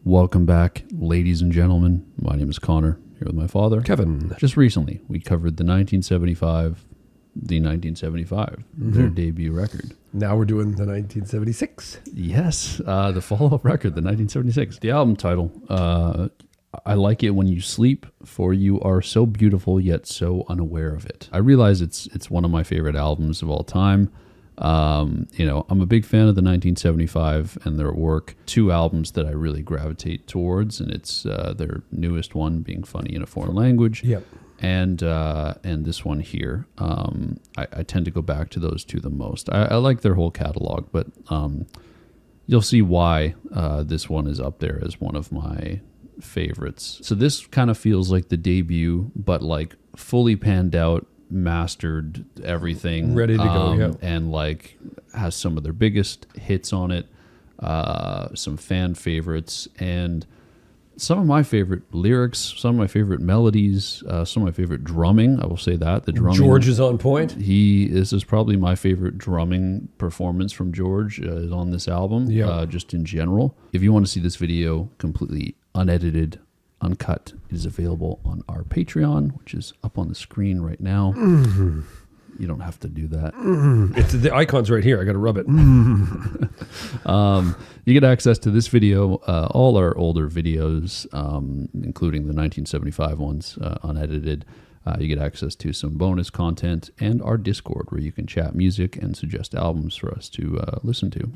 Welcome back, ladies and gentlemen. My name is Connor, here with my father, Kevin. Just recently, we covered the 1975, their debut record. Now we're doing the 1976. Yes, the follow-up record, the 1976. The album title, I like it when you sleep, for you are so beautiful yet so unaware of it. I realize it's one of my favorite albums of all time. I'm a big fan of the 1975 and their work. Two albums that I really gravitate towards, and it's their newest one being Funny in a Foreign Language. Yep. And this one here. I tend to go back to those two the most. I like their whole catalog, but you'll see why this one is up there as one of my favorites. So this kind of feels like the debut, but like fully panned out, mastered everything, ready to go, yeah. And like has some of their biggest hits on it, some fan favorites, and some of my favorite lyrics, some of my favorite melodies, some of my favorite drumming. I will say that the drumming. George is on point. This is probably my favorite drumming performance from George is on this album. Yeah. Just in general. If you want to see this video completely unedited, uncut, it is available on our Patreon, which is up on the screen right now. Mm-hmm. You don't have to do that. Mm-hmm. It's the icon's right here. I got to rub it. You get access to this video, all our older videos, including the 1975 ones, unedited. You get access to some bonus content and our Discord, where you can chat music and suggest albums for us to listen to.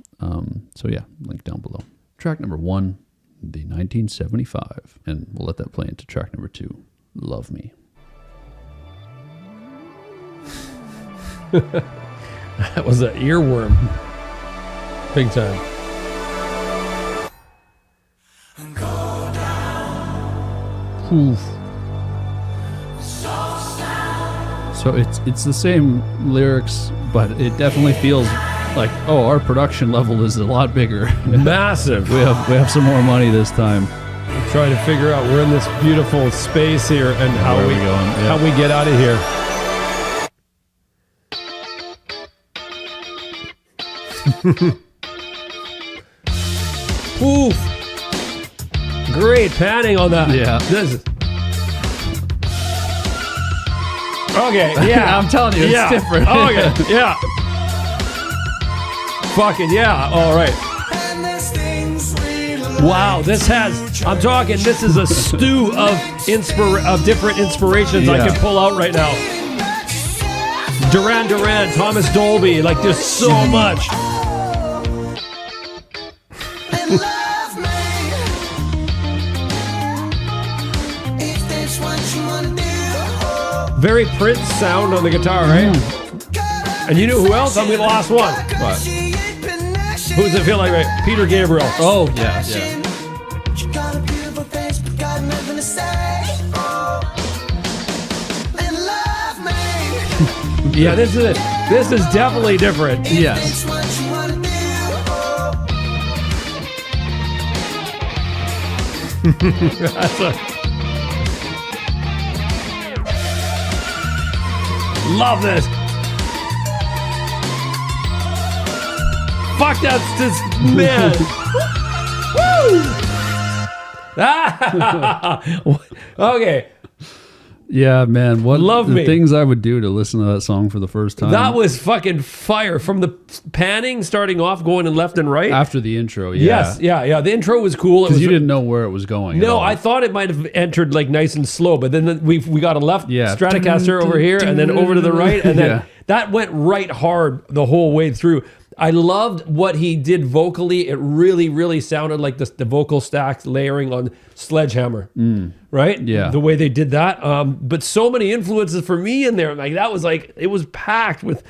So yeah, link down below. Track number 1. The 1975, and we'll let that play into track number 2, Love Me. That was an earworm. Big time. Oof. So it's the same lyrics, but it definitely feels like, oh, our production level is a lot bigger. Massive. We have some more money this time. I'm trying to figure out, we're in this beautiful space here, and how Where are we we going? Yeah. how we get out of here. Oof. Great panning on that. Yeah. This is... Okay, yeah. I'm telling you, it's different. Okay, yeah. Fucking yeah. All right. Wow, this is a stew of different inspirations I can pull out right now. Duran Duran, Thomas Dolby, like there's so much. Very Prince sound on the guitar, right? And you know who else? I'm the last one. What? Who does it feel like, right? Peter Gabriel. Oh, yeah, yeah. Yeah, this is it. This is definitely different. Yes. Love this. Fuck, that's just, man. Woo! Okay. Yeah, man. Love the Me. things I would do to listen to that song for the first time. That was fucking fire. From the panning, starting off, going in left and right. After the intro, yeah. Yes, yeah. The intro was cool. Because you didn't know where it was going. No, I thought it might have entered like nice and slow, but then we got a left Stratocaster over here, and then over to the right, and then that went right hard the whole way through. I loved what he did vocally. It really, really sounded like the vocal stacks layering on Sledgehammer, right? Yeah. The way they did that. But so many influences for me in there. Like that was like, it was packed with,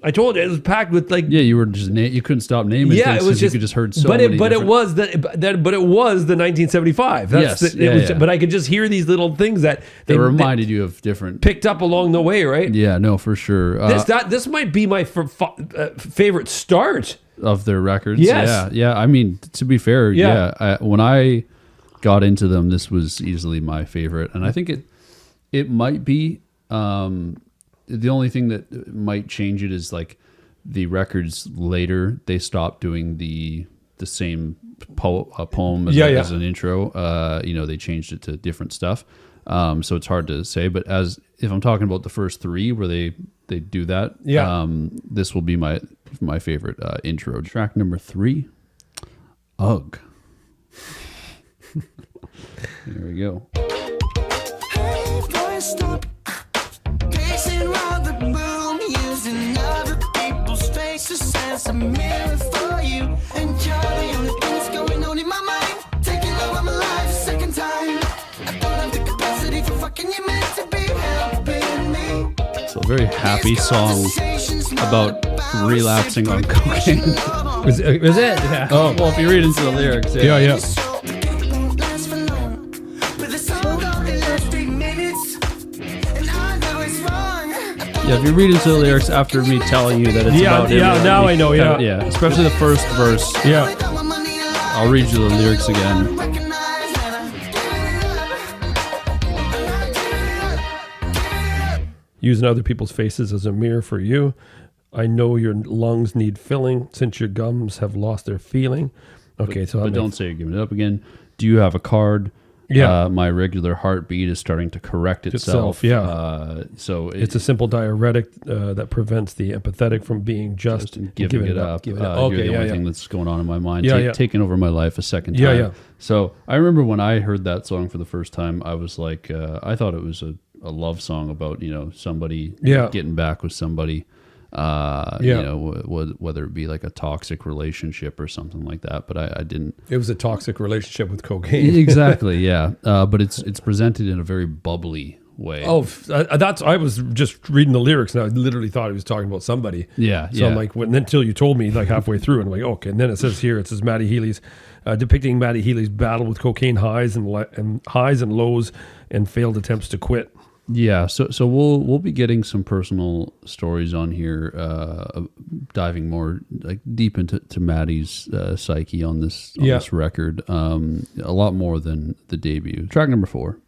I told you, it was packed with like... Yeah, you were just you couldn't stop naming things it was because you could just heard so many but different... it was the 1975. That's Yes, But I could just hear these little things that they reminded you of different... picked up along the way, right? Yeah, no, for sure. This might be my favorite start of their records. Yes. Yeah. I mean, to be fair, when I got into them, this was easily my favorite, and I think it might be. The only thing that might change it is like the records later, they stopped doing the same poem as an intro. They changed it to different stuff. So it's hard to say, but if I'm talking about the first three where they do that, this will be my favorite intro. Track number 3, Ugh. There we go. Hey, boy, stop pacing around the room, using other people's faces as a mirror for you. And you're the only thing that's going on in my mind, taking over my life a second time. I don't have the capacity for fucking you, meant to be helping me. So a very happy song about relapsing on cocaine. Was it? Yeah. Oh, well, if you read into the lyrics, Yeah. Yeah, if you read into the lyrics after me telling you that it's about him. Now I know, Yeah, especially the first verse. Yeah. I'll read you the lyrics again. Using other people's faces as a mirror for you. I know your lungs need filling since your gums have lost their feeling. Okay, but don't say you're giving it up again. Do you have a card? Yeah. My regular heartbeat is starting to correct itself. Yeah. So it's a simple diuretic that prevents the empathetic from being just giving it up. You're the only thing that's going on in my mind. Taking over my life a second time. Yeah. So I remember when I heard that song for the first time, I was like, I thought it was a love song about, somebody getting back with somebody. Whether it be like a toxic relationship or something like that, but I didn't. It was a toxic relationship with cocaine. Exactly, yeah. But it's presented in a very bubbly way. Oh, I was just reading the lyrics and I literally thought he was talking about somebody. Yeah. So I'm like, until you told me like halfway through, and I'm like, okay. And then it says Matty Healy's depicting Matty Healy's battle with cocaine highs and highs and lows and failed attempts to quit. Yeah, so we'll be getting some personal stories on here, diving more like deep into Maddie's psyche on this record, a lot more than the debut. Track number 4,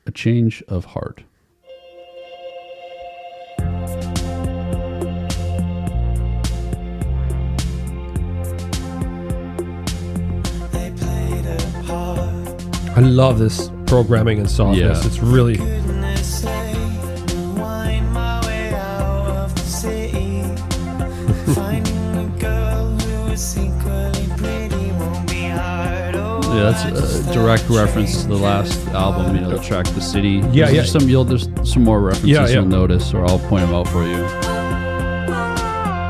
A Change of Heart. I love this programming and softness. It's really. Yeah, that's a direct reference to the last album, the track "The City." There's some more references you'll notice, or I'll point them out for you.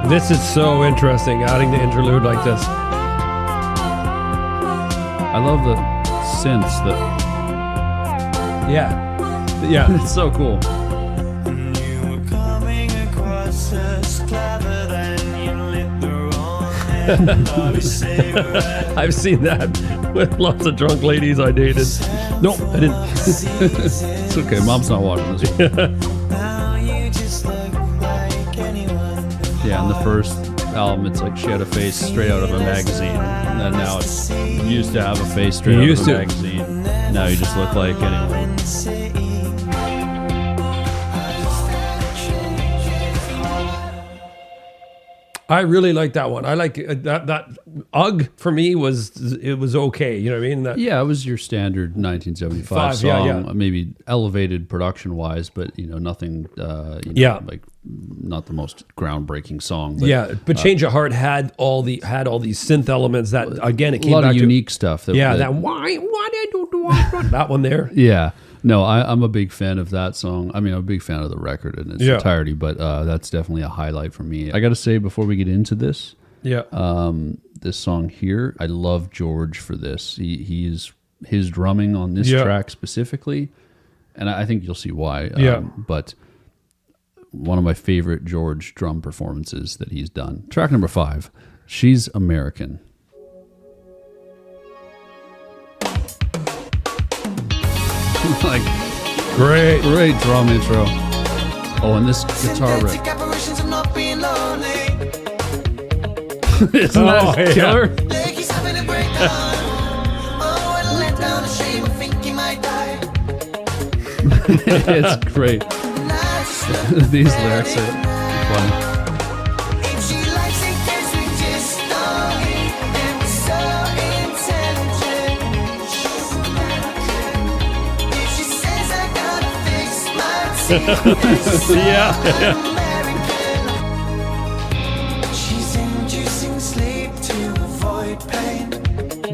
This is so interesting, adding the interlude like this. I love the synths that. Yeah, it's so cool. I've seen that with lots of drunk ladies I dated. Nope, I didn't. It's okay, Mom's not watching this one. Yeah, in the first album, it's like she had a face straight out of a magazine, and then now it's used to have a face straight out of a magazine. Now you just look like anyone. I really like that one. I like that Ugh for me was okay. You know what I mean? It was your standard 1975 song, maybe elevated production wise, but nothing. Like not the most groundbreaking song. But, but Change of Heart had all these synth elements that again it came back to a lot of to unique stuff. That why did you do that one there? Yeah. No, I'm a big fan of that song. I mean, I'm a big fan of the record in its entirety, but that's definitely a highlight for me. I got to say, before we get into this, this song here, I love George for this. His drumming on this track specifically, and I think you'll see why. But one of my favorite George drum performances that he's done. Track number 5, She's American. Like great drum intro. Oh, and this guitar riff. Isn't that killer? It's great. These lyrics are funny. She's inducing sleep to avoid pain.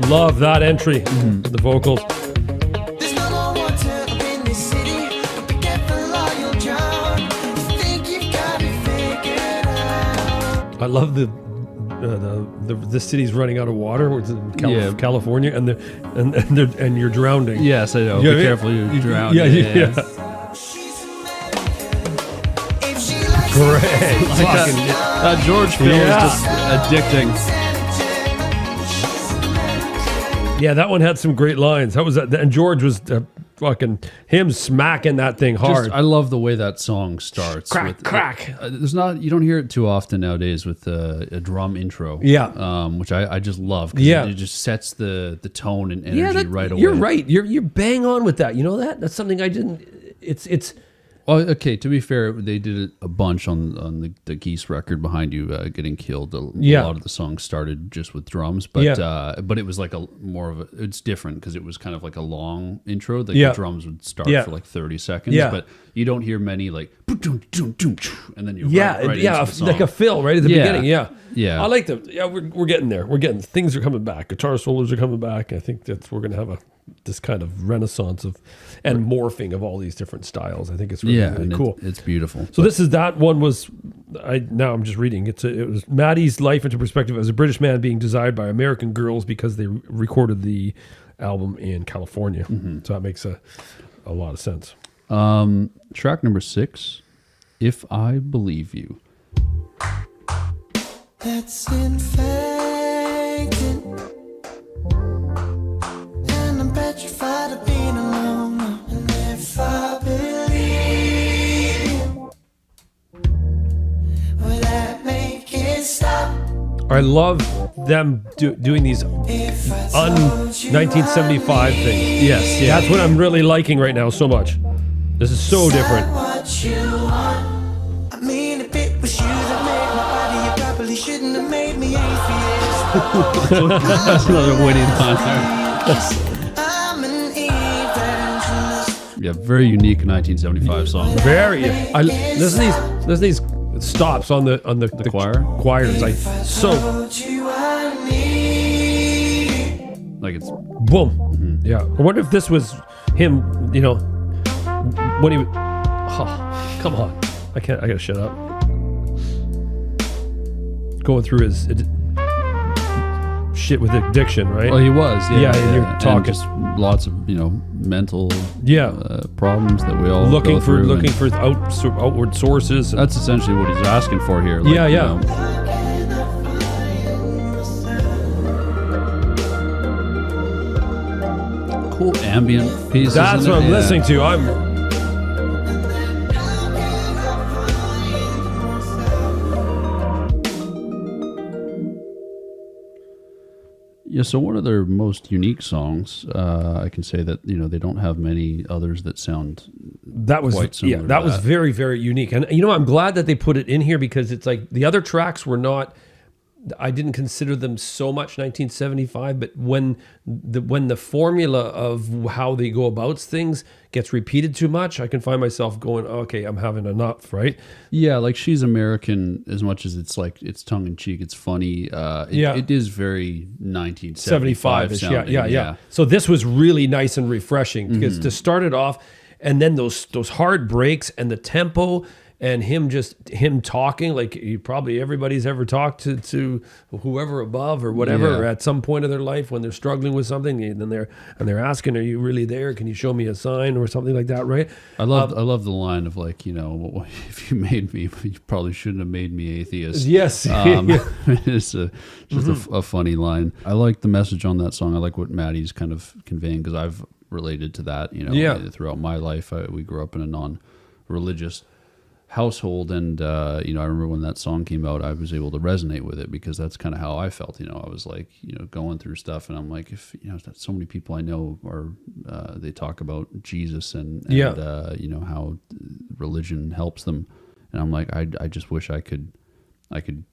Love that entry. The vocals. There's no more water up in this city, but be careful or you'll drown. You think you've got it figured out. I love the city's running out of water. It's in California, and you're drowning. Yes, I know. Yeah, Be careful, you drown. Yeah. She's American. If she likes Great. That George feel is just addicting. Yeah, that one had some great lines. That was, and George was fucking him smacking that thing hard. I love the way that song starts. Crack, crack. You don't hear it too often nowadays with a drum intro. Yeah. Which I just love. 'Cause it just sets the tone and energy right away. You're right. You're bang on with that. You know that? That's something I didn't. It's. Well, okay. To be fair, they did it a bunch on the Geese record, Behind You Getting Killed. A lot of the songs started just with drums, but it was like it's different because it was kind of like a long intro. The drums would start for like 30 seconds, but you don't hear many like and then you're right into the song. Like a fill right at the beginning. Yeah. I like them. Yeah, we're getting there. Things are coming back. Guitar solos are coming back. I think we're gonna have this kind of renaissance and morphing of all these different styles. I think it's really cool. It's beautiful. So now I'm just reading. It was Maddie's life into perspective as a British man being desired by American girls because they recorded the album in California. So that makes a lot of sense. Track number 6, If I Believe You. That's infected, and I'm petrified of being alone. And if I believe you, will that make it stop? I love them doing these 1975 things. Yes, that's what I'm really liking right now so much. This is so different. What you want. I mean, if it was you that made my body, you probably shouldn't have made me atheist. That's another winning line I'm an evangelist. there. Yeah, very unique 1975 song. There's these stops on the choir? choirs. Like Told you I need. Like it's boom. Yeah. I wonder if this was him, when he come on. I gotta shut up. Going through his shit with addiction, right? Well, he was. Yeah, and you're talking. And just lots of, mental problems that we all looking go through. for outward sources. That's essentially what he's asking for here. Like, cool ambient pieces. That's what I'm listening to. Yeah, so one of their most unique songs, I can say that they don't have many others that sound quite similar. That was very, very unique, and I'm glad that they put it in here because it's like the other tracks were not. I didn't consider them so much 1975, but when the formula of how they go about things gets repeated too much, I can find myself going, okay, I'm having enough, right? Yeah, like She's American, as much as it's like it's tongue in cheek, it's funny. It is very 1975 sounding. Yeah. So this was really nice and refreshing because to start it off, and then those hard breaks and the tempo. And him talking like everybody's ever talked to whoever above or whatever or at some point of their life when they're struggling with something, and then they're asking, "Are you really there? Can you show me a sign?" or something like that, right? I love the line of like, if you made me, you probably shouldn't have made me atheist. Yes, it's just a funny line. I like the message on that song. I like what Maddie's kind of conveying because I've related to that. Throughout my life, we grew up in a non-religious household, and I remember when that song came out, I was able to resonate with it because that's kind of how I felt. I was like, going through stuff, and I'm like, if so many people I know are they talk about Jesus and how religion helps them, and I'm like, I just wish I could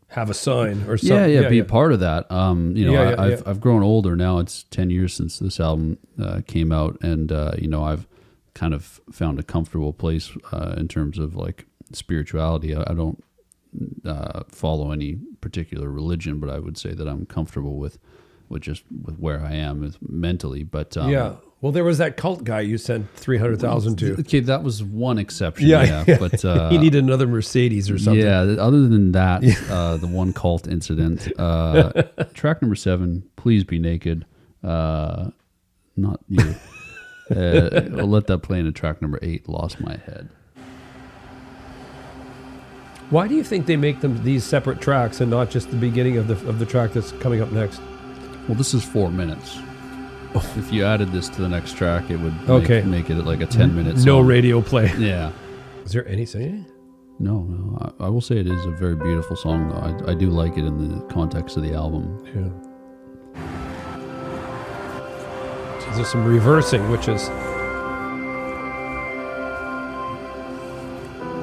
have a sign or something. Be a part of that. I've grown older now. It's 10 years since this album came out, and I've kind of found a comfortable place in terms of like spirituality. I don't follow any particular religion, but I would say that I'm comfortable with where I am mentally. But yeah. Well, there was that cult guy you sent 300,000 to. Okay, that was one exception. Yeah. But he needed another Mercedes or something. Yeah. Other than that, the one cult incident. Track number 7, "Please Be Naked." Not you. I'll let that play into track number 8, "Lost My Head." Why do you think they make them these separate tracks and not just the beginning of the track that's coming up next? Well, this is 4 minutes. If you added this to the next track, it would make it like a 10-minute song. No radio play. Yeah. Is there any singing? No. I will say it is a very beautiful song, though. I do like it in the context of the album. Yeah. So there's some reversing, which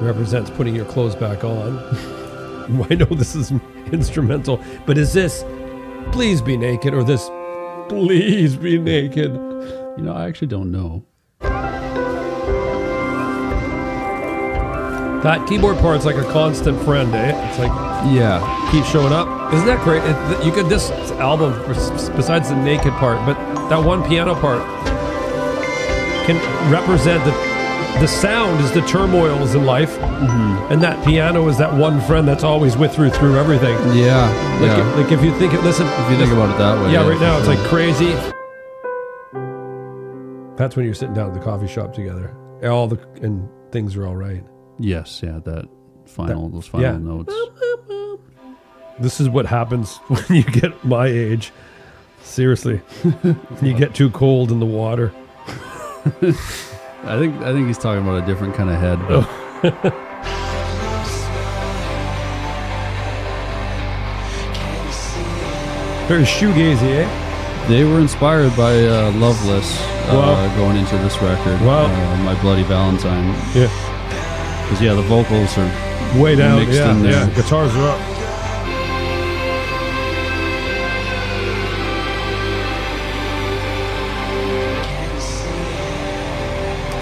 represents putting your clothes back on. I know this is instrumental, but is this "Please Be Naked" or this "Please Be Naked"? You know, I actually don't know. That keyboard part's like a constant friend, eh? It's like, yeah, keep showing up. Isn't that great? You could, this album, besides the naked part, but that one piano part can represent the sound is the turmoils in life, and that piano is that one friend that's always with you through everything. Yeah. Like if you think it, listen. If you think about it that way. Yeah, right now it's like crazy. That's when you're sitting down at the coffee shop together. And things are all right. Yes, yeah, those final notes. This is what happens when you get my age. Seriously. You get too cold in the water. I think he's talking about a different kind of head. But very shoegazy, eh? They were inspired by Loveless going into this record. Wow. My Bloody Valentine. Yeah. Because, the vocals are way down, mixed in there. Yeah, guitars are up.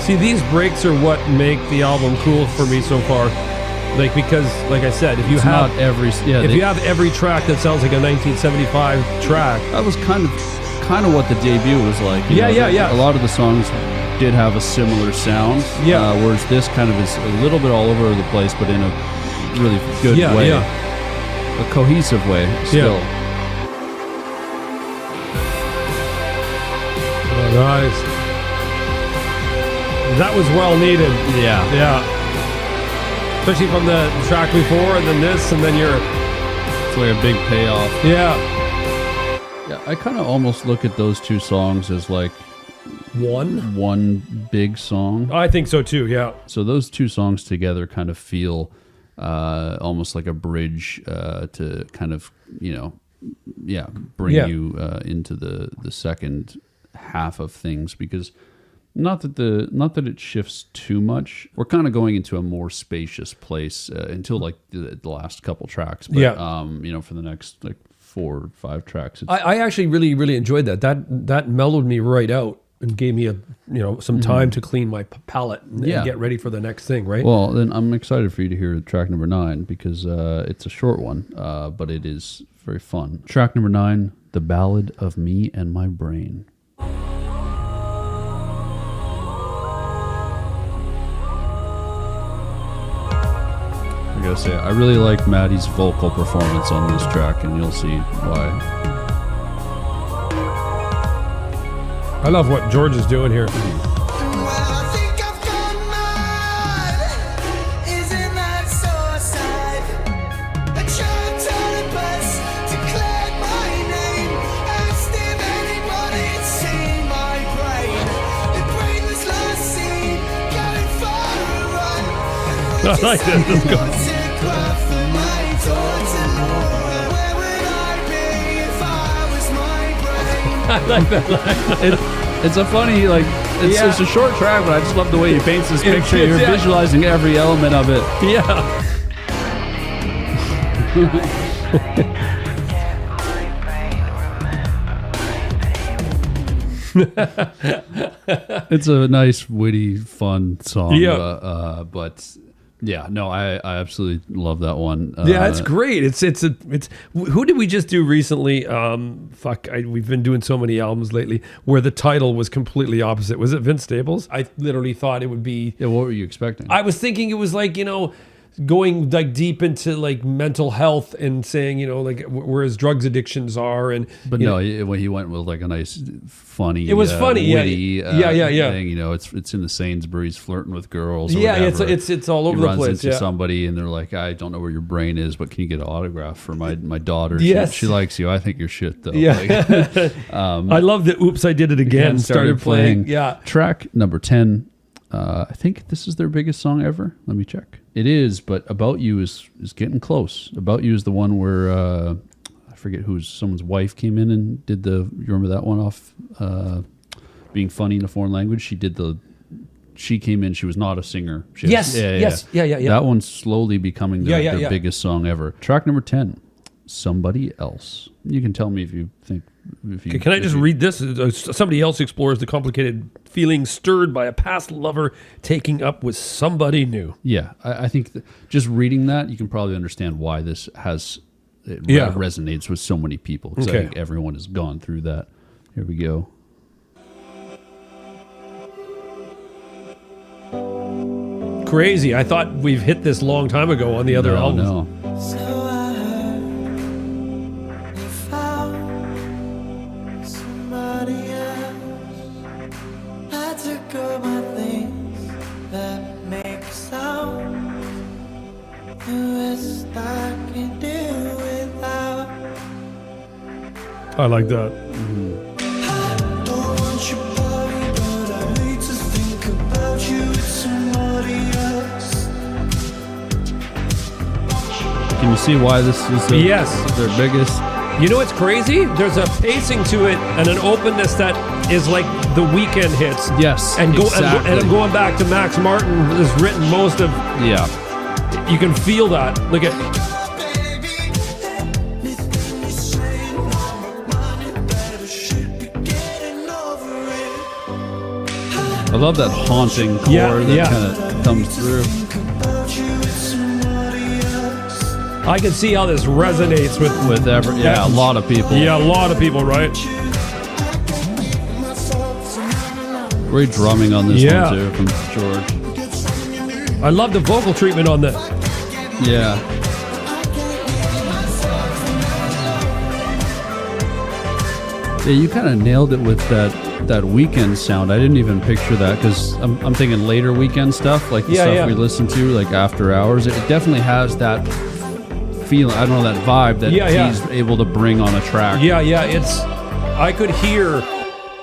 See, these breaks are what make the album cool for me so far. Like, because, like I said, if you have every track that sounds like a 1975 track, that was kind of what the debut was like. Yeah. A lot of the songs did have a similar sound. Yeah. Whereas this kind of is a little bit all over the place, but in a really good way. Yeah. A cohesive way still. Yeah. Oh, nice. That was well needed. Yeah. Especially from the track before and then this and then it's like a big payoff. Yeah. Yeah, I kind of almost look at those two songs as like one big song. I think so too, yeah. So those two songs together kind of feel almost like a bridge to kind of, bring you into the second half of things, because not that it shifts too much. We're kind of going into a more spacious place until like the last couple tracks. But, for the next like 4 or 5 tracks. I actually really, really enjoyed that. That mellowed me right out and gave me some time to clean my palate and get ready for the next thing, right? Well, then I'm excited for you to hear track number 9 because it's a short one, but it is very fun. Track number 9, "The Ballad of Me and My Brain." I gotta say, I really like Maddie's vocal performance on this track, and you'll see why. I love what George is doing here. I like this. I like that. It's a funny, it's a short track, but I just love the way he paints this picture. You're visualizing every element of it. Yeah. It's a nice, witty, fun song. Yeah. But yeah, no, I absolutely love that one. Yeah, it's great. It's who did we just do recently? We've been doing so many albums lately where the title was completely opposite. Was it Vince Staples? I literally thought it would be. Yeah, what were you expecting? I was thinking it was like, going like deep into like mental health and saying, like where his drugs addictions are. But no, when he went with like a nice, funny, it was funny, witty, yeah. thing, it's in the Sainsbury's flirting with girls. Or yeah, whatever. it's all over he the runs place. into somebody and they're like, I don't know where your brain is, but can you get an autograph for my daughter? Yes. She likes you. I think you're shit though. Yeah. I love that. Oops, I did it again. Started playing. Yeah. Track number 10. I think this is their biggest song ever. Let me check. It is, but About You is getting close. About You is the one where I forget someone's wife came in and did you remember that one off Being Funny in a Foreign Language? She came in, she was not a singer. Yes. That one's slowly becoming their yeah. biggest song ever. Track number 10, Somebody Else. You can tell me if you think. Can I just read this? Somebody else explores the complicated feelings stirred by a past lover taking up with somebody new. Yeah, I think just reading that, you can probably understand why this resonates with so many people. Because I think everyone has gone through that. Here we go. Crazy. I thought we've hit this long time ago on the other albums. No. So I heard you found somebody else. I took all my things that make sound. The rest I can do without. I like that. I don't want your body, but I hate to think about you with somebody else. Can you see why this is their biggest? You know what's crazy? There's a pacing to it and an openness that is like the Weekend hits. Yes, and exactly. and I'm going back to Max Martin has written most of. Yeah, you can feel that. Look at. I love that haunting chord that kind of comes through. I can see how this resonates with a lot of people. Yeah, a lot of people, right? Great drumming on this one too from George. I love the vocal treatment on this. Yeah. Yeah, you kind of nailed it with that Weekend sound. I didn't even picture that because I'm thinking later Weekend stuff, like the stuff we listen to, like After Hours. It definitely has that feeling, I don't know, that vibe that he's able to bring on a track. Yeah, it's, I could hear,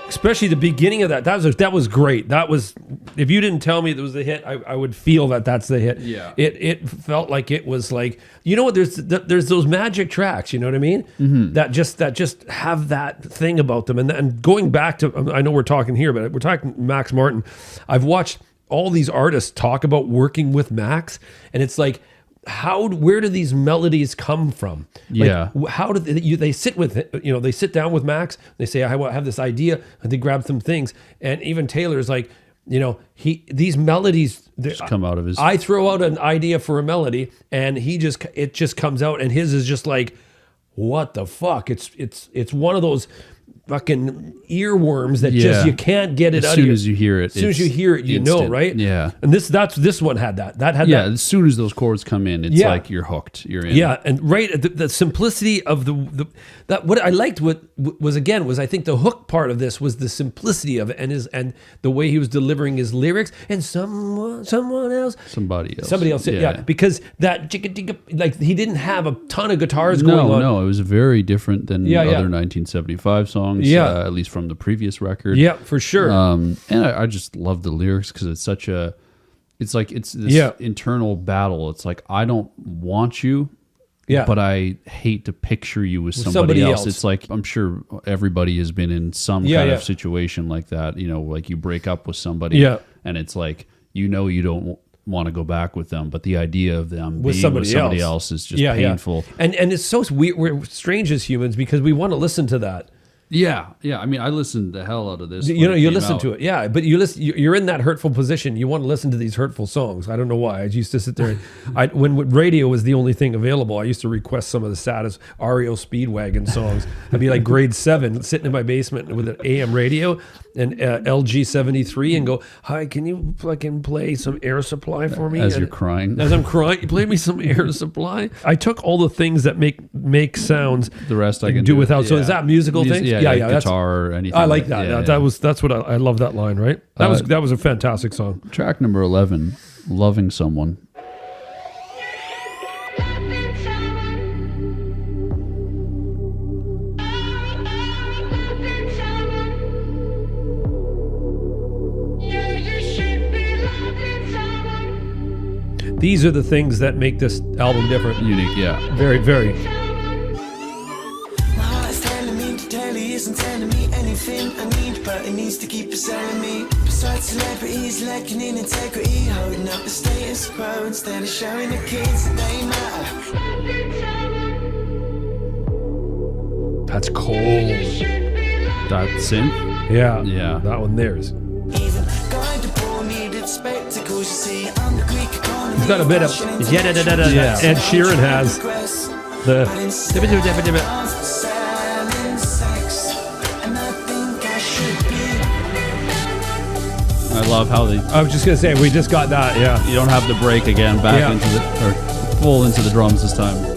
especially the beginning of that. That was great. That was, if you didn't tell me it was the hit, I would feel that that's the hit. Yeah. It felt like it was like, you know what? There's those magic tracks. You know what I mean? Mm-hmm. That just have that thing about them. And going back to, I know we're talking here, but we're talking Max Martin. I've watched all these artists talk about working with Max, and it's like, where do these melodies come from? How do they sit with it? They sit down with Max, they say, I have this idea, and they grab some things. And even Taylor's like, these melodies just come out of his. I throw out an idea for a melody, and it just comes out, and his is just like, what the fuck? It's one of those fucking earworms that just you can't get it out of you. As soon as you hear it, as soon as you hear it, you know, right? Yeah. And this one had that. That had that. As soon as those chords come in, it's like you're hooked. You're in. Yeah, and the simplicity of that. What I liked was I think the hook part of this was the simplicity of it and the way he was delivering his lyrics, and somebody else. Yeah. Because that like he didn't have a ton of guitars going on. No, it was very different than other 1975 songs. At least from the previous record. Yeah, for sure. And I just love the lyrics because it's such a. It's like it's this internal battle. It's like, I don't want you, but I hate to picture you with somebody else. It's like, I'm sure everybody has been in some kind of situation like that. Like you break up with somebody, and it's like, you don't want to go back with them, but the idea of them being with somebody else is just painful. And it's so weird. We're strange as humans because we want to listen to that. Yeah. I mean, I listened the hell out of this. You know, you listen to it, yeah. But you listen. You're in that hurtful position. You want to listen to these hurtful songs. I don't know why. I used to sit there. When radio was the only thing available, I used to request some of the saddest REO Speedwagon songs. I'd be like grade 7, sitting in my basement with an AM radio and LG 73, and go, "Hi, can you fucking play some Air Supply for me?" As you're crying. As I'm crying, you play me some Air Supply. I took all the things that make sounds. The rest I can do without. So is that musical things? Yeah. Guitar or anything. I like that. That's what I love that line, right? That was a fantastic song. Track number 11, Loving Someone. These are the things that make this album different. Unique, yeah. Very, very. My heart is telling me to tell you isn't telling me anything I need, but it needs to keep selling me. Besides celebrities lacking in integrity, holding up the status quo instead of showing the kids that they matter. That's cold. That synth? Yeah. That one there's. Even going to poor needed spectacles, you see, I'm the Greek economy. He's got a bit of Ed Sheeran has the I love how they. I was just gonna say we just got that. Yeah, you don't have the break again back into or full into the drums this time.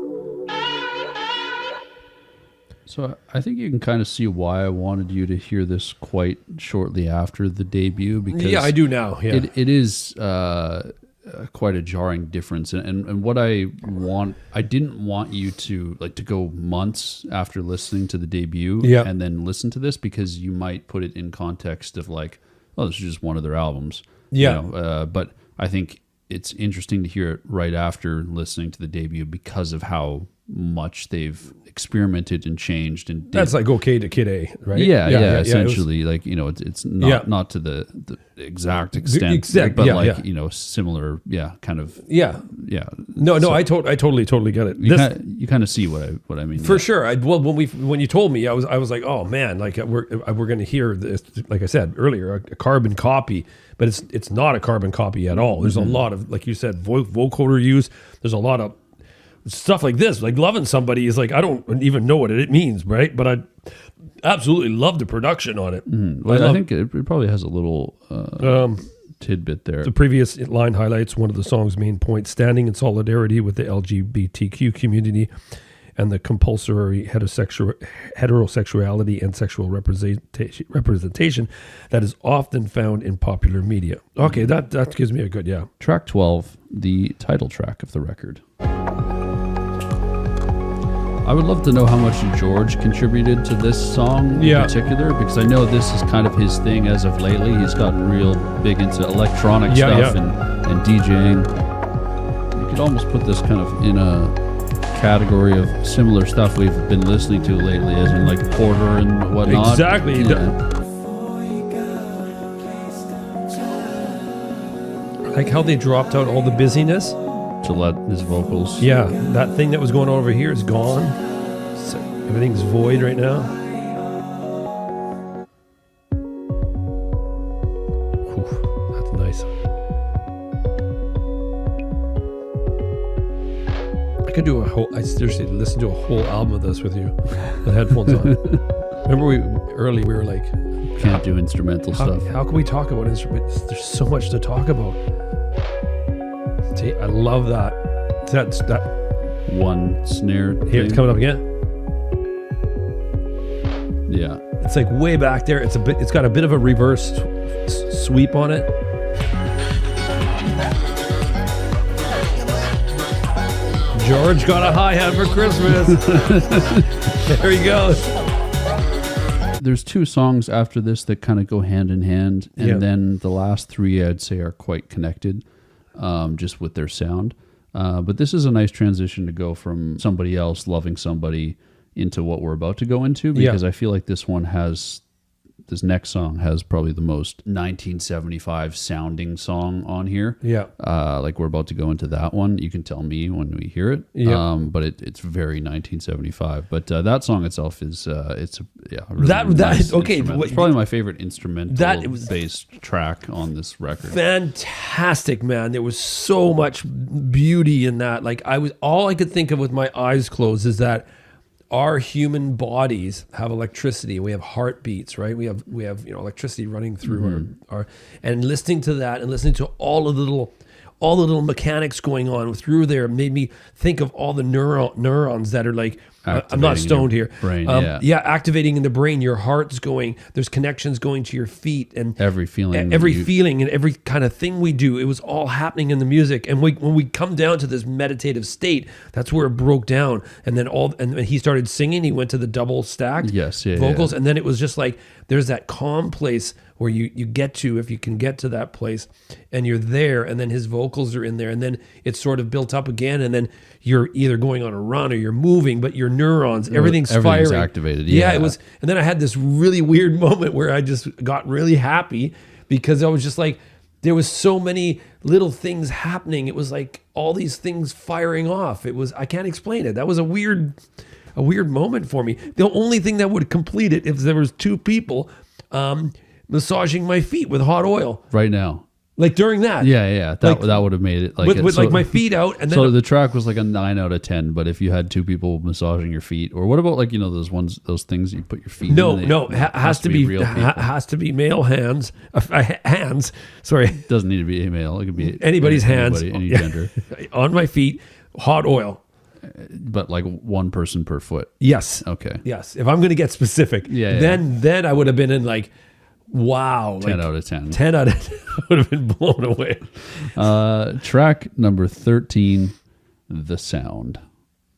So I think you can kind of see why I wanted you to hear this quite shortly after the debut, because I do now. Yeah, it is quite a jarring difference, and what I didn't want you to go months after listening to the debut and then listen to this, because you might put it in context of like, oh, this is just one of their albums. Yeah. You know, but I think it's interesting to hear it right after listening to the debut because of how much they've experimented and changed. And that's like OK to Kid A, right? Yeah, essentially, like, you know, it's not to the exact extent, but like, you know, similar, kind of. No, so, I totally get it. You kind of see what I mean. For sure. When you told me, I was like, oh man, like we're going to hear this, like I said earlier, a carbon copy, but it's not a carbon copy at all. There's a lot of, like you said, vocoder use. There's a lot of stuff like this, like Loving Somebody is like, I don't even know what it means, right? But I absolutely love the production on it. Well, I think it probably has a little tidbit there. The previous line highlights one of the song's main points: standing in solidarity with the LGBTQ community and the compulsory heterosexuality and sexual representation that is often found in popular media. Okay, that gives me a good, Track 12, the title track of the record. I would love to know how much George contributed to this song in particular, because I know this is kind of his thing as of lately. He's gotten real big into electronic stuff and DJing. You could almost put this kind of in a category of similar stuff we've been listening to lately, as in like Porter and whatnot. Exactly. Like how they dropped out all the busyness to let his vocals. Yeah, that thing that was going on over here is gone. So everything's void right now. Whew, that's nice. I could do I seriously listen to a whole album of this with you, with headphones on. Remember we were like, can't do instrumental stuff. How can we talk about instruments? There's so much to talk about. See, I love that. That's that one snare here. thing. It's coming up again. Yeah, it's like way back there. It's got a bit of a reverse sweep on it. George got a hi-hat for Christmas. There he goes. There's 2 songs after this that kind of go hand in hand, and then the last 3 I'd say are quite connected. Just with their sound. But this is a nice transition to go from somebody else, Loving Somebody, into what we're about to go into, because I feel like this one has this next song has probably the most 1975 sounding song on here. Yeah. Like we're about to go into that one. You can tell me when we hear it. Yeah. But it's very 1975. But that song itself is it's a really That- nice okay, instrumental. It's probably my favorite instrumental based track on this record. Fantastic, man. There was so much beauty in that. Like all I could think of with my eyes closed is that our human bodies have electricity. We have heartbeats, right? We have electricity running through our and listening to that and listening to all the little mechanics going on through there made me think of all the neurons that are like, I'm not stoned here. Brain, activating in the brain. Your heart's going. There's connections going to your feet and every feeling, feeling, and every kind of thing we do. It was all happening in the music. And when we come down to this meditative state, that's where it broke down. And then and he started singing. He went to the double stacked vocals, and then it was just like there's that calm place where you get to, if you can get to that place, and you're there, and then his vocals are in there, and then it's sort of built up again, and then you're either going on a run or you're moving, but your neurons, everything's firing. Activated. Yeah, it was. And then I had this really weird moment where I just got really happy because I was just like, there was so many little things happening. It was like all these things firing off. I can't explain it. That was a weird moment for me. The only thing that would complete it if there was two people massaging my feet with hot oil right now. Like during that. Yeah. That would have made it like with like my feet out, and then so the track was like a 9 out of 10. But if you had two people massaging your feet, or what about like those things you put your feet? No, has to be real people. Has to be male hands. Hands. Sorry, it doesn't need to be a male. It could be anybody's hands, any gender. On my feet, hot oil. But like one person per foot. Yes. Okay. Yes. If I'm going to get specific, then I would have been in like, wow, 10 out of 10. 10 out of 10. I would have been blown away. Track number 13, The Sound.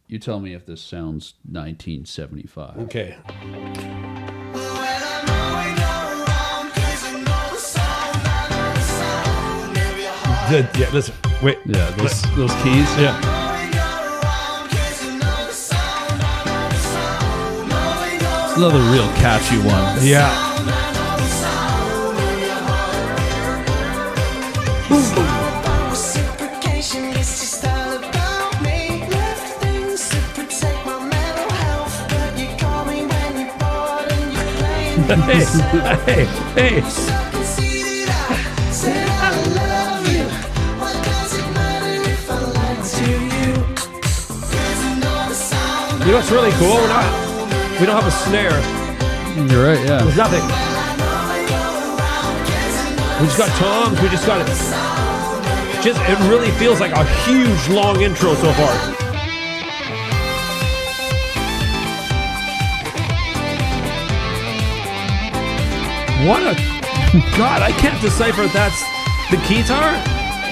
You tell me if this sounds 1975. Okay. Yeah, listen. Wait. Yeah, those keys. Yeah. Another real catchy one. Yeah. Hey. You know what's really cool? We don't have a snare. You're right, yeah. There's nothing. We just got toms. We just got it. It really feels like a huge long intro so far. What a God! I can't decipher if that's the guitar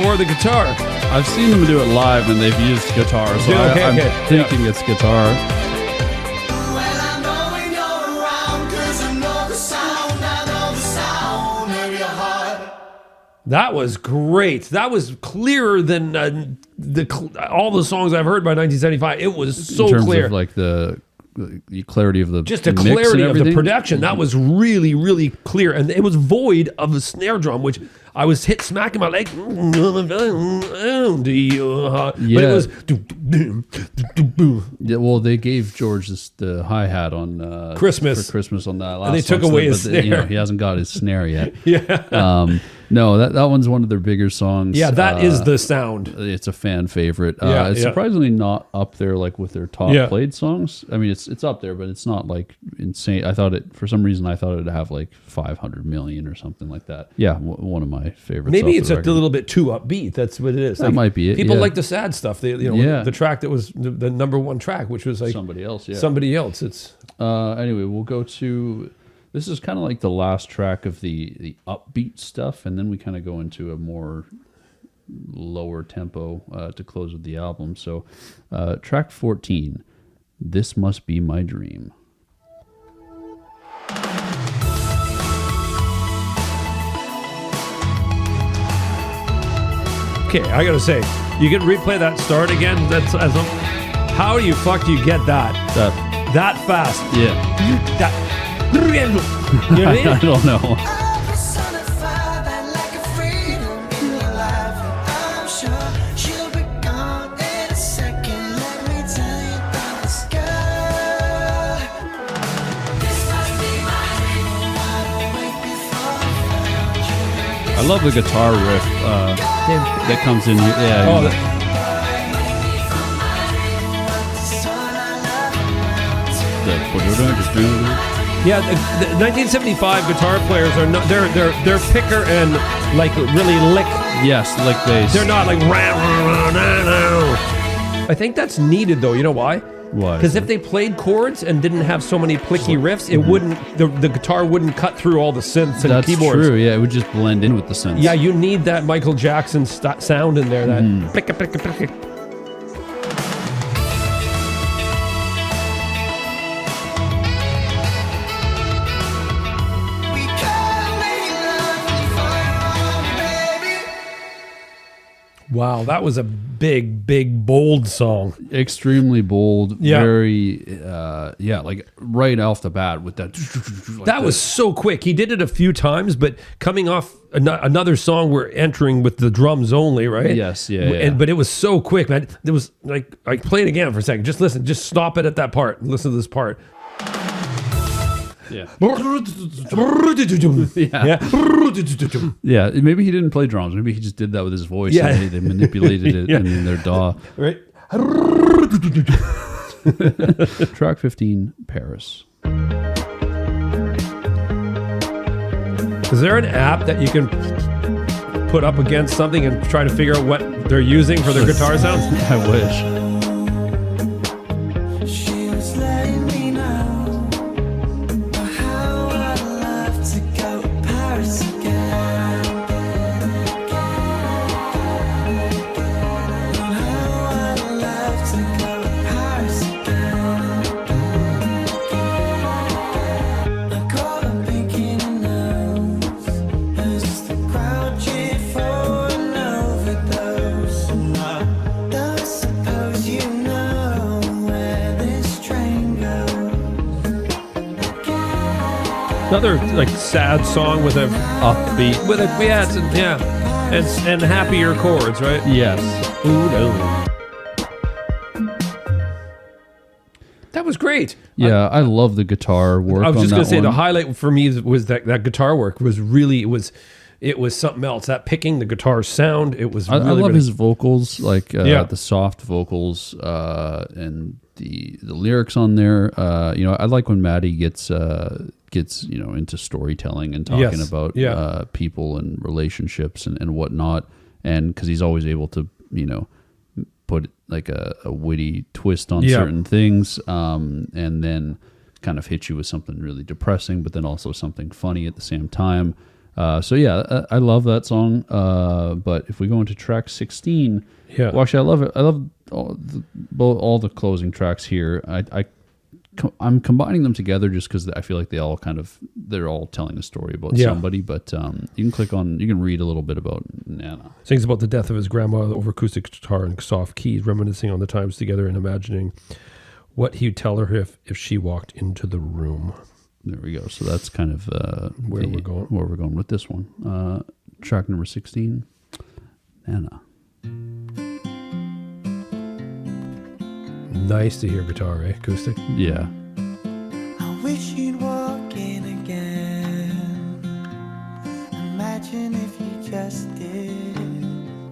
or the guitar. I've seen them do it live, and they've used guitar, so I'm thinking it's guitar. That was great. That was clearer than all the songs I've heard by 1975. It was so in terms clear. Of like the clarity of the the clarity of the production. That was really, really clear, and it was void of the snare drum, which I was smacking my leg. But it was. Yeah, well, they gave George the hi hat on Christmas for Christmas on that last. And they took away his snare. He hasn't got his snare yet. Yeah. No, that one's one of their bigger songs. Yeah, that is the sound. It's a fan favorite. Yeah, it's surprisingly not up there like with their top played songs. I mean, it's up there, but it's not like insane. For some reason I thought it'd have like 500 million or something like that. Yeah, one of my favorites. Maybe it's a little bit too upbeat. That's what it is. That might be it. People like the sad stuff. The track that was the number one track, which was like somebody else. Yeah, somebody else. It's anyway. We'll go to. This is kind of like the last track of the upbeat stuff, and then we kind of go into a more lower tempo to close with the album. So, track 14, This Must Be My Dream. okay. I gotta say, you can replay that start again. How do you get that? That fast? Yeah. That You know what I mean? I don't know. I'll personify that like a freedom in your life. And I'm sure she'll be gone in a second. Let me tell you about the sky. This must be my dream. Wide awake before I found you. I love the guitar riff that comes in here. Yeah. Oh, yeah. The 1975 guitar players are not. They're picker and like really lick. yes, like they. They're not like. I think that's needed though. You know why? Why? Because if they played chords and didn't have so many plicky riffs, it wouldn't. The guitar wouldn't cut through all the synths and That's keyboards. true. Yeah, it would just blend in with the synths. Yeah, you need that Michael Jackson sound in there. That plicka, plicka, plicka. We can't make love before you're baby. Wow, that was a big, bold song. Extremely bold. Yeah. Very. Like right off the bat with that. That was so quick. He did it a few times, but coming off another song, we're entering with the drums only, right? Yes, yeah. But it was so quick, man. There was like, I play it again for a second. Just listen. Just stop it at that part. Listen to this part. Yeah. Yeah. Yeah, maybe he didn't play drums. Maybe he just did that with his voice. Yeah. And they manipulated it Yeah. in their DAW. Right. Track 15, Paris. Is there an app that you can put up against something and try to figure out what they're using for their guitar sounds? I wish. She was letting me know how I'd love to go to Paris again. How I'd love to go to Paris again. I got a picking nose as the crowd cheered for an overdose. And I don't suppose you know where this train goes. Another like sad song with a Upbeat. with a and happier chords, right? Yes. Ooh, no. That was great. Yeah, I love the guitar work. I was on just that gonna say the one. highlight for me was that guitar work was really it was something else. That picking the guitar sound, it was. I Really, love really, his vocals, like Yeah. the soft vocals and the lyrics on there. I like when Maddie gets into storytelling and talking Yes. about Yeah. people and relationships and whatnot, and because he's always able to put like a witty twist on Yeah. certain things, and then kind of hit you with something really depressing, but then also something funny at the same time. I love that song. But if we go into track 16, Yeah. well, actually, I love it. I love all the closing tracks here. I'm combining them together just because I feel like they're all telling a story about Yeah. somebody. But you can read a little bit about Nana. sings about the death of his grandma over acoustic guitar and soft keys, reminiscing on the times together and imagining what he'd tell her if she walked into the room. There we go. So that's kind of Where we're going with this one. Track number 16, Nana. Nice to hear guitar, eh? Acoustic. Yeah. I wish you'd walk in again. Imagine if you just did.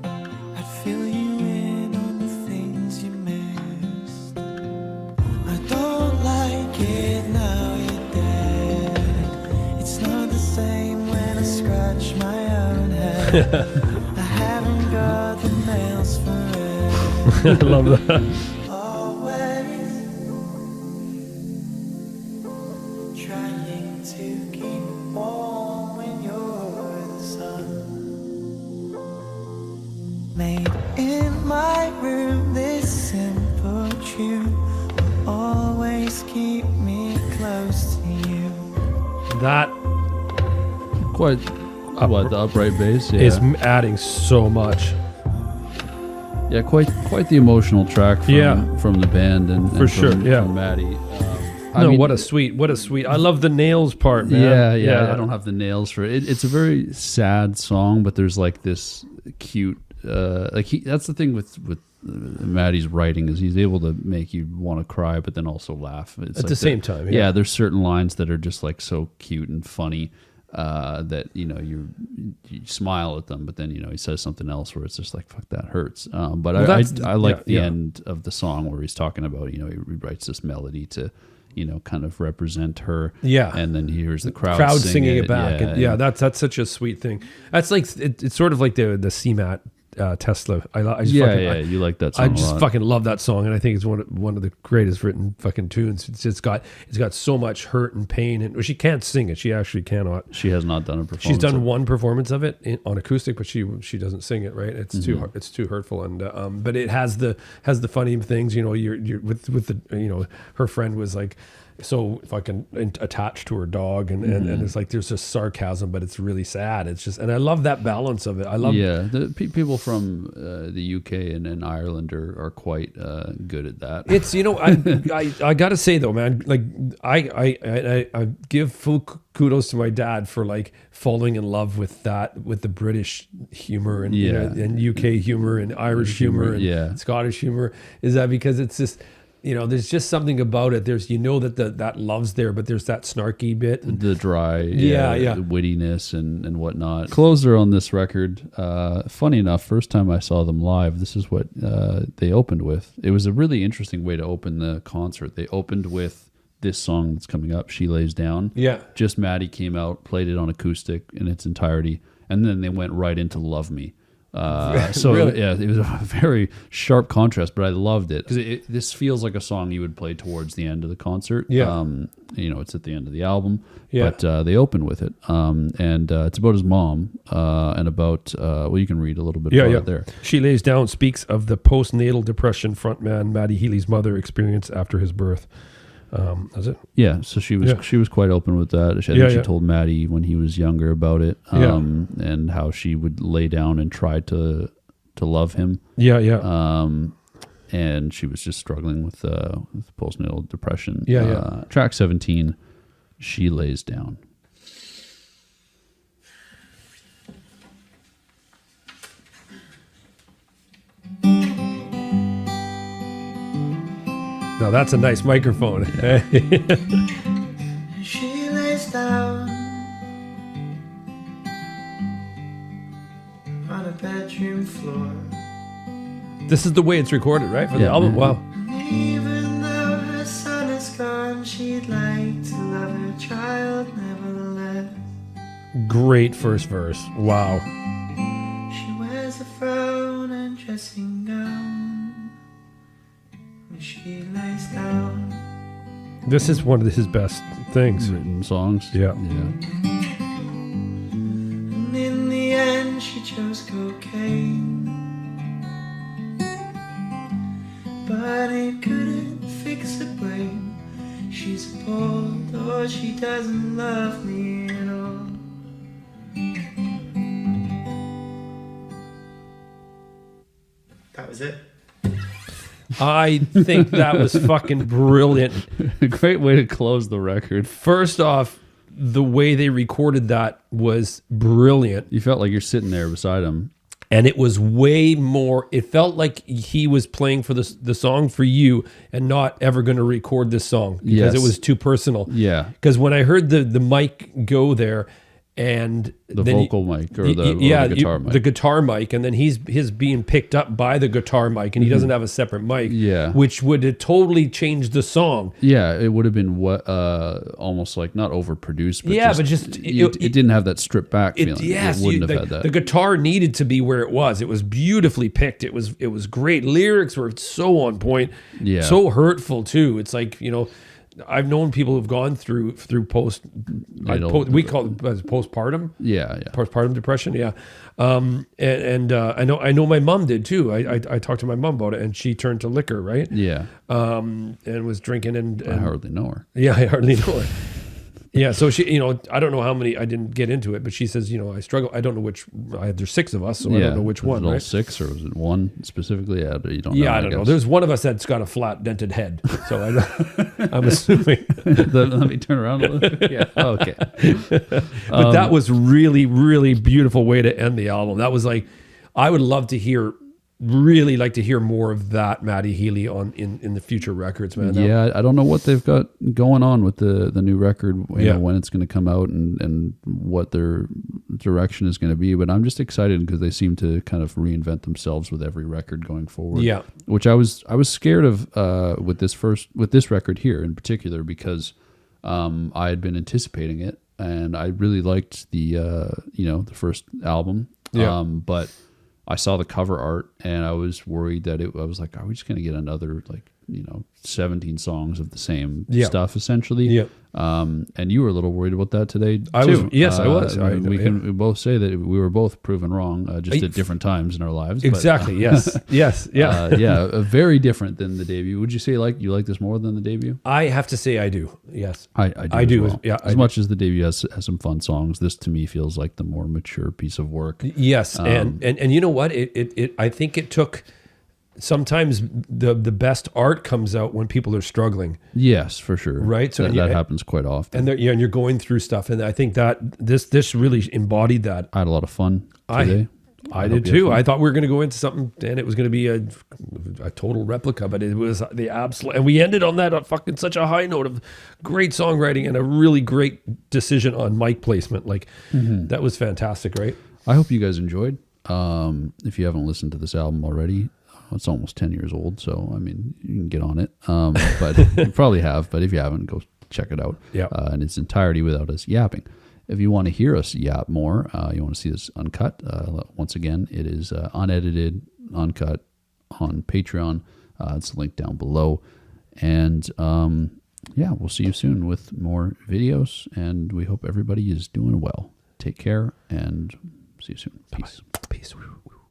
I'd fill you in on the things you missed. I don't like it now you're dead. It's not the same when I scratch my own head. I haven't got the nails for it. I love that. Trying to keep warm when you're the sun. Made in my room, this simple truth will always keep me close to you. That Quite the upright bass. Yeah. is adding so much. Yeah, quite the emotional track from, Yeah. from the band and For sure, from, yeah. from Maddie. No, what a sweet. I love the nails part, man. Yeah. I don't have the nails for it. It's a very sad song, but there's like this cute, that's the thing with Maddie's writing is he's able to make you want to cry, but then also laugh. It's at like the same time. Yeah, there's certain lines that are just like so cute and funny that you smile at them, but then he says something else where it's just like fuck, that hurts. But I like the end of the song where he's talking about he writes this melody to kind of represent her. Yeah. And then he hears the crowd singing it back. That's such a sweet thing. That's like, it's sort of like the CMAT Tesla. You like that song. I just fucking love that song, and I think it's one of the greatest written fucking tunes. It's got so much hurt and pain, and she can't sing it. She actually cannot. She has not done a performance. She's done one performance of it on acoustic, but she doesn't sing it. Right? It's too hurtful, and but it has the funny things. You're with the her friend was like so fucking attached to her dog, and it's like there's just sarcasm, but it's really sad. It's just, and I love that balance of it. I love the people from the UK and Ireland are quite good at that. It's I gotta say though, man, like I give full kudos to my dad for like falling in love with the British humor and and UK humor and Irish humor and Scottish humor. Is that because it's just there's just something about it. There's, that love's there, but there's that snarky bit. The dry, the wittiness and whatnot. Closer on this record. Funny enough, first time I saw them live, this is what they opened with. It was a really interesting way to open the concert. They opened with this song that's coming up, She Lays Down. Yeah. Just Maddie came out, played it on acoustic in its entirety, and then they went right into Love Me. Really? Yeah, it was a very sharp contrast, but I loved it because this feels like a song you would play towards the end of the concert. Yeah, it's at the end of the album. Yeah, but they open with it, and it's about his mom and about you can read a little bit about it there. She Lays Down speaks of the postnatal depression frontman Matthew Healy's mother experienced after his birth. Is it? Yeah, so she was quite open with that. I think she told Maddie when he was younger about it, and how she would lay down and try to love him. And she was just struggling with postnatal depression. Track 17, She Lays Down. Now that's a nice microphone. She lays down on a bedroom floor. This is the way it's recorded, right? For the album? Wow. Even though her son is gone, she'd like to love her child nevertheless. Great first verse. Wow. She wears a frown and dressing gown. She lays down. This is one of his best things. Written songs. Yeah. And in the end, she chose cocaine. But it couldn't fix her brain. She's appalled, or she doesn't love me at all. That was it. I think that was fucking brilliant. A great way to close the record. First off, the way they recorded that was brilliant. You felt like you're sitting there beside him. And it was way more, it felt like he was playing for the song for you and not ever going to record this song because it was too personal. Yeah. Because when I heard the mic go there, and the vocal mic or the guitar mic. The guitar mic, and then his being picked up by the guitar mic, and he doesn't have a separate mic. Yeah. Which would have totally changed the song. Yeah, it would have been almost like not overproduced, but it didn't have that stripped back feeling. Yes, it wouldn't have had that. The guitar needed to be where it was. It was beautifully picked. It was great. Lyrics were so on point. Yeah. So hurtful too. It's like, I've known people who've gone through we call it postpartum. Yeah. Postpartum depression. Yeah. And I know my mom did too. I talked to my mom about it, and she turned to liquor, right? Yeah. And was drinking and I hardly know her. Yeah, I hardly know her. Yeah, so she, I don't know how many. I didn't get into it, but she says, I struggle. I don't know which. There's 6 of us, so I don't know which one. Was it all right? 6 or was it one specifically? Yeah, you don't. Yeah, know, I don't know. There's one of us that's got a flat dented head, so I'm assuming. Let me turn around a little bit. Yeah. Oh, okay. But that was really, really beautiful way to end the album. That was like, I would love to hear. Really like to hear more of that Matty Healy in the future records, man. Yeah, I don't know what they've got going on with the new record, you know, when it's going to come out and what their direction is going to be, but I'm just excited because they seem to kind of reinvent themselves with every record going forward. Yeah. Which I was scared of with this record here in particular because I had been anticipating it and I really liked the the first album. Yeah. But I saw the cover art and I was worried that I was like, are we just going to get another 17 songs of the same stuff essentially? Yeah. And you were a little worried about that today too. I was. We can both say that we were both proven wrong, just at different times in our lives. Exactly. Yes. Yes. Yeah. Very different than the debut. Would you say you like this more than the debut? I have to say I do. Yes. I do. Well. Yeah. As much as the debut has some fun songs, this to me feels like the more mature piece of work. Yes. And you know what? I think it took. Sometimes the best art comes out when people are struggling. Yes, for sure. Right. So that happens quite often. And you're going through stuff, and I think that this really embodied that. I had a lot of fun today. I did too. I thought we were going to go into something, and it was going to be a total replica, but it was the absolute. And we ended on that fucking such a high note of great songwriting and a really great decision on mic placement. That was fantastic, right? I hope you guys enjoyed. If you haven't listened to this album already. It's almost 10 years old, so I mean, you can get on it. But you probably have, but if you haven't, go check it out. Yeah. In its entirety without us yapping. If you want to hear us yap more, you want to see this uncut, once again, it is unedited, uncut on Patreon. It's linked down below. And we'll see you soon with more videos, and we hope everybody is doing well. Take care, and see you soon. Peace. Peace.